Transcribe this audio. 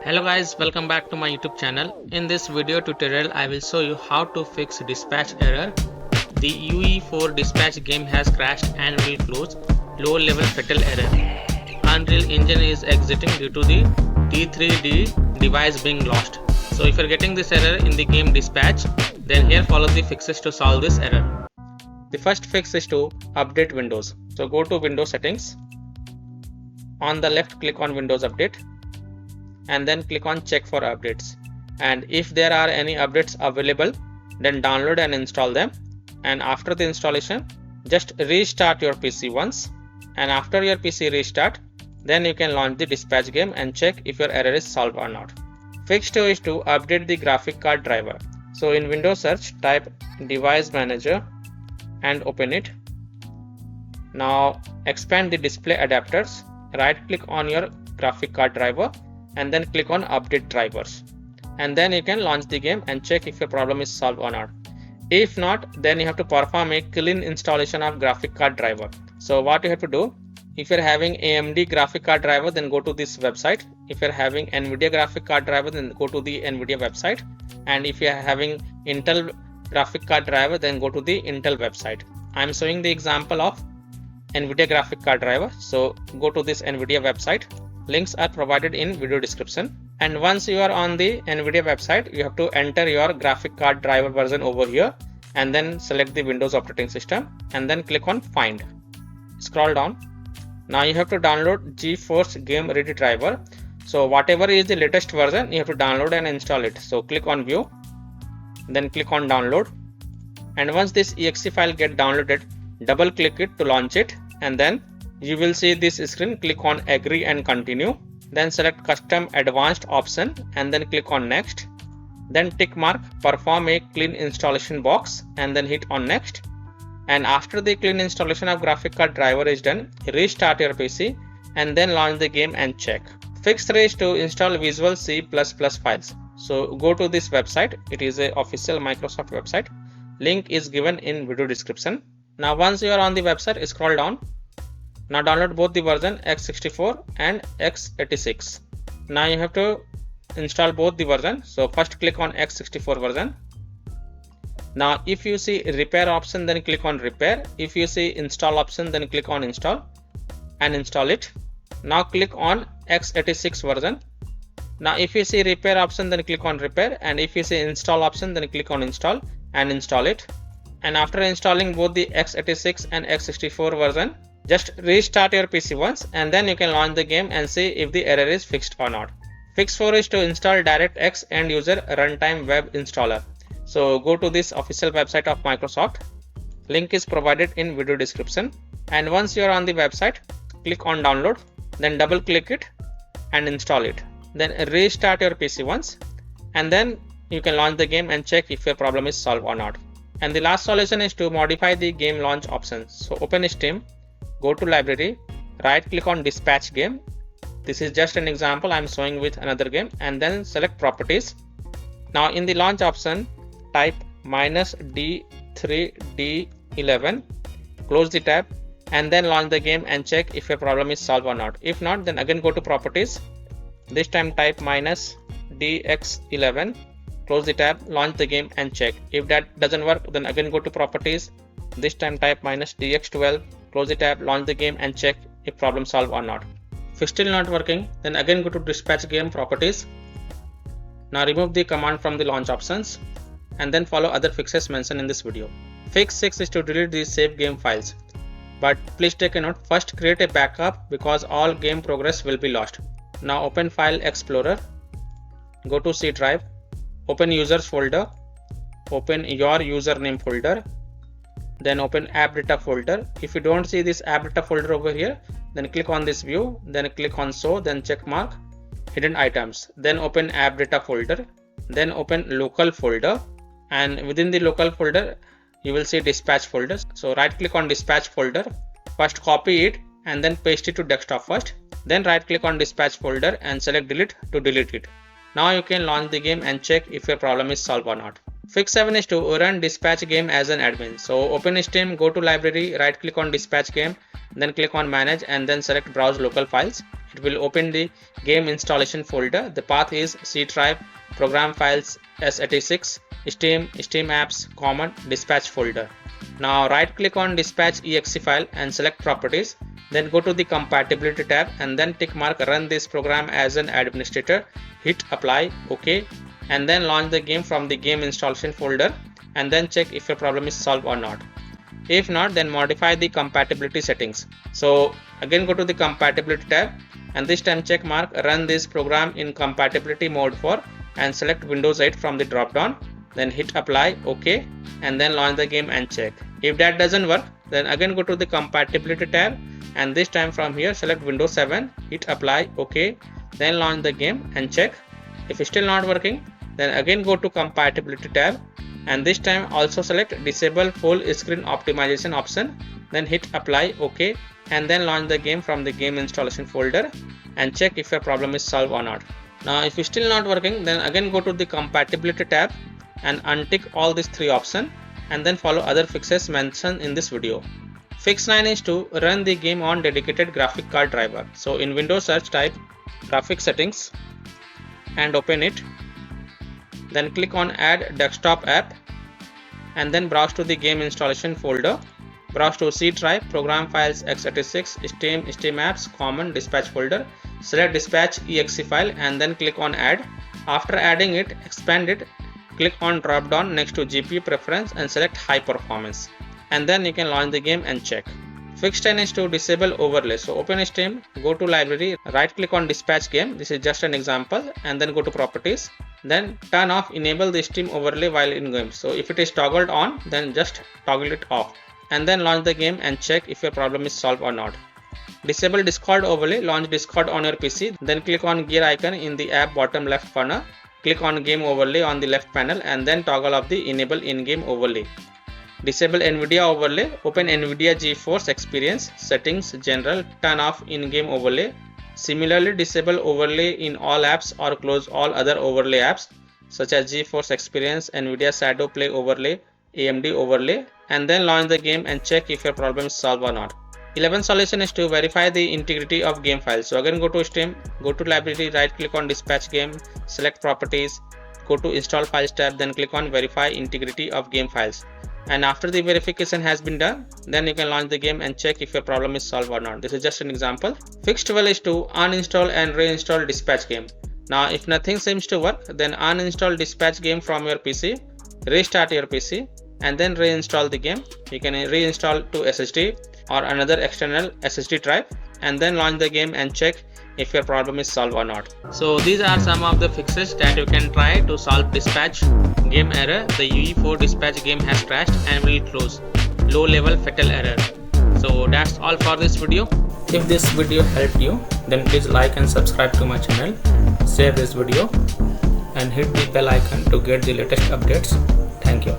Hello guys, welcome back to my YouTube channel. In this video tutorial, I will show you how to fix dispatch error. The UE4-Dispatch game has crashed and will close. Low level fatal error. Unreal Engine is exiting due to the D3D device being lost. So if you're getting this error in the game Dispatch, then here follow the fixes to solve this error. The first fix is to update Windows. So go to Windows settings. On the left, click on Windows Update, and then click on check for updates, and if there are any updates available, then download and install them. And after the installation, just restart your PC once, and after your PC restart, then you can launch the Dispatch game and check if your error is solved or not. Fix 2 is to update the graphic card driver. So in Windows search, type device manager and open it. Now expand the display adapters, right click on your graphic card driver and then click on update drivers, and then you can launch the game and check if your problem is solved or not. If not, then you have to perform a clean installation of graphic card driver. So what you have to do, if you're having AMD graphic card driver, then go to this website. If you're having NVIDIA graphic card driver, then go to the NVIDIA website. And if you're having Intel graphic card driver, then go to the Intel website. I'm showing the example of NVIDIA graphic card driver, so go to this NVIDIA website. Links are provided in video description. And once you are on the NVIDIA website, you have to enter your graphic card driver version over here, and then select the Windows operating system, and then click on find. Scroll down. Now you have to download GeForce Game Ready driver. So whatever is the latest version, you have to download and install it. So click on view, then click on download, and once this exe file get downloaded, double click it to launch it, and then you will see this screen. Click on agree and continue, then select custom advanced option and then click on next, then tick mark perform a clean installation box and then hit on next. And after the clean installation of graphic card driver is done, restart your PC and then launch the game and check. Fix 3 is to install Visual C++ files. So go to this website. It is a official Microsoft website. Link is given in video description. Now once you are on the website, scroll down. Now download both the version x64 and x86. Now you have to install both the version. So first click on x64 version. Now if you see repair option, then click on repair. If you see install option, then click on install and install it. Now click on x86 version. Now if you see repair option, then click on repair, and if you see install option, then click on install and install it. And after installing both the x86 and x64 version, just restart your PC once, and then you can launch the game and see if the error is fixed or not. Fix 4 is to install DirectX end user runtime web installer. So go to this official website of Microsoft. Link is provided in video description. And once you are on the website, click on download, then double click it and install it. Then restart your PC once, and then you can launch the game and check if your problem is solved or not. And the last solution is to modify the game launch options. So open Steam, go to library, right click on dispatch game. This is just an example I'm showing with another game, and then select properties. Now in the launch option, type -D3D11, close the tab, and then launch the game and check if your problem is solved or not. If not, then again go to properties. This time type -DX11, close the tab, launch the game and check. If that doesn't work, then again go to properties. This time type -DX12, close the tab, launch the game and check if problem solved or not. If still not working, then again go to dispatch game properties. Now remove the command from the launch options, and then follow other fixes mentioned in this video. Fix 6 is to delete these saved game files. But please take a note, first create a backup because all game progress will be lost. Now open File Explorer, go to C drive, open users folder, open your username folder, then open app data folder. If you don't see this app data folder over here, then click on this view, then click on show, then check mark hidden items, then open app data folder, then open local folder, and within the local folder you will see dispatch folders. So right click on dispatch folder, first copy it and then paste it to desktop first, then right click on dispatch folder and select delete to delete it. Now you can launch the game and check if your problem is solved or not. Fix 7 is to run Dispatch game as an admin. So open Steam, go to library, right click on Dispatch game, then click on manage and then select browse local files. It will open the game installation folder. The path is C drive, program files, x86, Steam, Steam apps, common, dispatch folder. Now right click on dispatch exe file and select properties. Then go to the compatibility tab and then tick mark run this program as an administrator. Hit apply, OK, and then launch the game from the game installation folder and then check if your problem is solved or not. If not, then modify the compatibility settings. So again go to the compatibility tab and this time check mark run this program in compatibility mode 4 and select Windows 8 from the drop down. Then hit apply, OK, and then launch the game and check. If that doesn't work, then again go to the compatibility tab and this time from here select Windows 7, hit apply, OK, then launch the game and check. If it's still not working, then again go to compatibility tab and this time also select disable full screen optimization option, then hit apply, OK, and then launch the game from the game installation folder and check if your problem is solved or not. Now if it's still not working, then again go to the compatibility tab and untick all these three options and then follow other fixes mentioned in this video. Fix 9 is to run the game on dedicated graphic card driver. So in Windows search type graphic settings and open it. Then click on add desktop app and then browse to the game installation folder. Browse to C drive, program files, x86, Steam, Steam apps, common, dispatch folder. Select dispatch exe file and then click on add. After adding it, expand it. Click on drop down next to GPU preference and select high performance. And then you can launch the game and check. Fix 10 is to disable overlay. So open Steam, go to library, right click on dispatch game. This is just an example, and then go to properties. Then turn off enable the Steam overlay while in game. So if it is toggled on, then just toggle it off. And then launch the game and check if your problem is solved or not. Disable Discord overlay, launch Discord on your PC. Then click on gear icon in the app bottom left corner. Click on game overlay on the left panel and then toggle off the enable in-game overlay. Disable NVIDIA overlay, open NVIDIA GeForce Experience, settings, general, turn off in-game overlay. Similarly, disable overlay in all apps or close all other overlay apps such as GeForce Experience, NVIDIA Shadow Play overlay, AMD overlay, and then launch the game and check if your problem is solved or not. 11th solution is to verify the integrity of game files. So again go to Steam, go to library, right click on dispatch game, select properties, go to install files tab, then click on verify integrity of game files. And after the verification has been done, then you can launch the game and check if your problem is solved or not. This is just an example. Fix 12 is to uninstall and reinstall dispatch game. Now if nothing seems to work, then uninstall dispatch game from your PC, restart your PC and then reinstall the game. You can reinstall to SSD or another external SSD drive and then launch the game and check if your problem is solved or not. So these are some of the fixes that you can try to solve dispatch game error. The UE4-Dispatch game has crashed and will close. Low level fatal error. So that's all for this video. If this video helped you, then please like and subscribe to my channel, share this video and hit the bell icon to get the latest updates. Thank you.